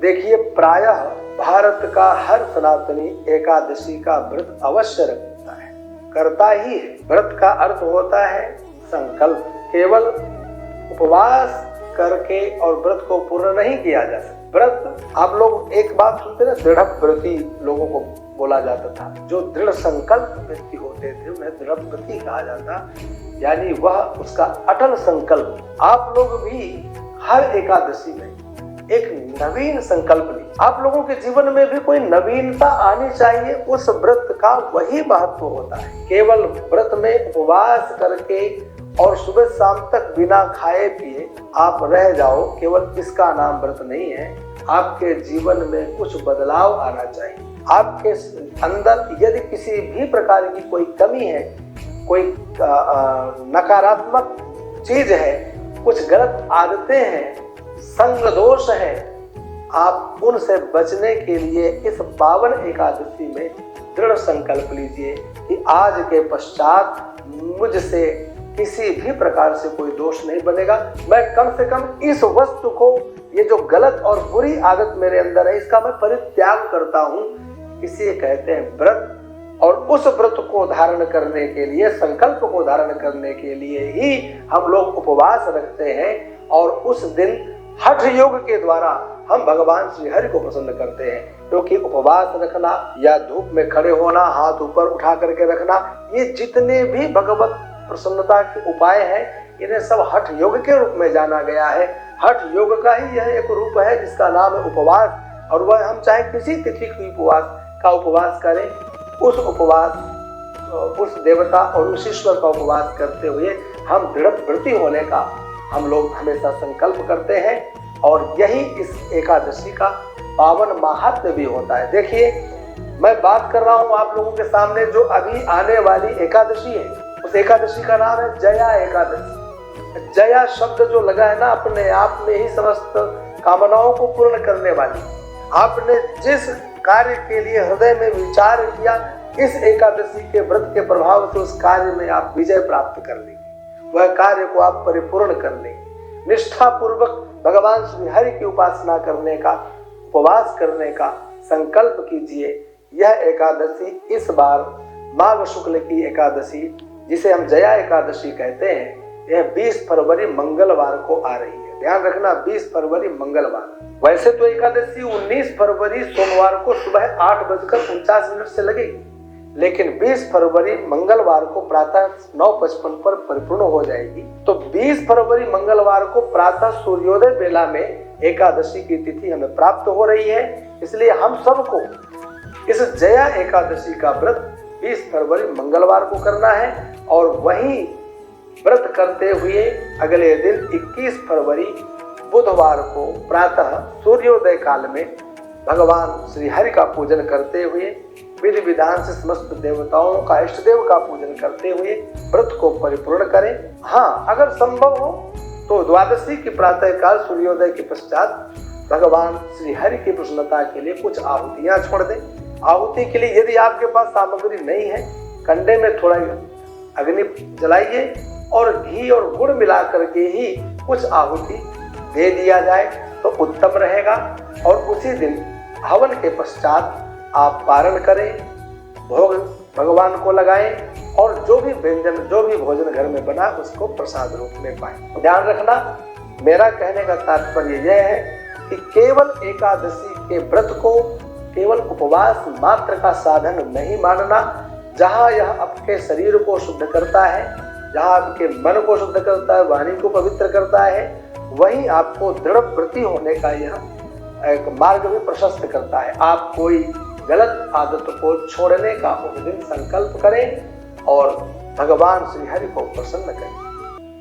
देखिए, प्रायः भारत का हर सनातनी एकादशी का व्रत अवश्य रखता है, करता ही है। व्रत का अर्थ होता है संकल्प। केवल उपवास करके और व्रत को पूर्ण नहीं किया जा सकता। व्रत, आप लोग एक बात सुनते ना, दृढ़ व्रती लोगों को बोला जाता था। जो दृढ़ संकल्प व्यक्ति होते थे उन्हें दृढ़ व्रती कहा जाता, यानी वह उसका अटल संकल्प। आप लोग भी हर एकादशी में एक नवीन संकल्प लें। आप लोगों के जीवन में भी कोई नवीनता आनी चाहिए, उस व्रत का वही महत्व होता है। केवल व्रत में उपवास करके और सुबह शाम तक बिना खाए पिए आप रह जाओ, केवल इसका नाम व्रत नहीं है। आपके जीवन में कुछ बदलाव आना चाहिए। आपके अंदर यदि किसी भी प्रकार की कोई कमी है, कोई नकारात्मक चीज है, कुछ गलत आदतें हैं, संग दोष है, आप उनसे बचने के लिए इस पावन एकादशी में दृढ़ संकल्प लीजिए कि आज के पश्चात मुझसे किसी भी प्रकार से कोई दोष नहीं बनेगा। मैं कम से कम इस वस्तु को, ये जो गलत और बुरी आदत मेरे अंदर है, इसका मैं परित्याग करता हूँ। इसे कहते हैं व्रत। और उस व्रत को धारण करने के लिए, संकल्प को धारण करने के लिए ही हम लोग उपवास रखते हैं। और उस दिन हठ योग के द्वारा हम भगवान श्री हरि को प्रसन्न करते हैं। क्योंकि उपवास रखना या धूप में खड़े होना, हाथ ऊपर उठा करके रखना, ये जितने भी भगवत प्रसन्नता के उपाय हैं, इन्हें सब हठ योग के रूप में जाना गया है। हठ योग का ही यह एक रूप है जिसका नाम है उपवास। और वह हम चाहे किसी तिथि की उपवास करें, उस उपवास, उस देवता और उस ईश्वर का उपवास करते हुए हम दृढ़ व्रती होने का हम लोग हमेशा संकल्प करते हैं। और यही इस एकादशी का पावन महात्म्य भी होता है। देखिए, मैं बात कर रहा हूँ आप लोगों के सामने जो अभी आने वाली एकादशी है, उस एकादशी का नाम है जया एकादशी। जया शब्द जो लगा है ना, अपने आप में ही समस्त कामनाओं को पूर्ण करने वाली। आपने जिस कार्य के लिए हृदय में विचार किया, इस एकादशी के व्रत के प्रभाव से उस कार्य में आप विजय प्राप्त कर लेंगे। वह कार्य को आप परिपूर्ण कर लेंगे। निष्ठा पूर्वक भगवान श्री हरि की उपासना करने का, उपवास करने का संकल्प कीजिए। यह एकादशी इस बार माघ शुक्ल की एकादशी, जिसे हम जया एकादशी कहते हैं, यह 20 फरवरी मंगलवार को आ रही है। ध्यान रखना, 20 फरवरी मंगलवार। वैसे तो एकादशी 19 फरवरी सोमवार को सुबह 8:49 से लगेगी, लेकिन 20 फरवरी मंगलवार को प्रातः 9:55 पर परिपूर्ण हो जाएगी। तो 20 फरवरी मंगलवार को प्रातः सूर्योदय बेला में एकादशी की तिथि हमें प्राप्त हो रही है। इसलिए हम सबको इस जया एकादशी का व्रत 20 फरवरी मंगलवार को करना है। और वही व्रत करते हुए अगले दिन 21 फरवरी बुधवार को प्रातः सूर्योदय काल में भगवान श्री हरि का पूजन करते हुए, विधि विधान से समस्त देवताओं का, इष्ट देव का पूजन करते हुए व्रत को परिपूर्ण करें। हाँ, अगर संभव हो तो द्वादशी की प्रातः काल सूर्योदय के पश्चात भगवान श्री हरि की प्रसन्नता के लिए कुछ आहुतियां छोड़ दें। आहुति के लिए यदि आपके पास सामग्री नहीं है, कंडे में थोड़ा अग्नि जलाइए और घी और गुड़ मिला करके ही कुछ आहुति दे दिया जाए तो उत्तम रहेगा। और उसी दिन हवन के पश्चात आप पारण करें, भोग भगवान को लगाएं और जो भी व्यंजन, जो भी भोजन घर में बना उसको प्रसाद रूप में पाएं। ध्यान रखना, मेरा कहने का तात्पर्य यह है कि केवल एकादशी के व्रत को केवल उपवास मात्र का साधन नहीं मानना। जहाँ यह आपके शरीर को शुद्ध करता है, जहाँ आपके मन को शुद्ध करता है, वाणी को पवित्र करता है, वहीं आपको दृढ़ व्रती होने का यह एक मार्ग भी प्रशस्त करता है। आप कोई गलत आदत को छोड़ने का उस दिन संकल्प करें और भगवान श्री हरि को प्रसन्न करें।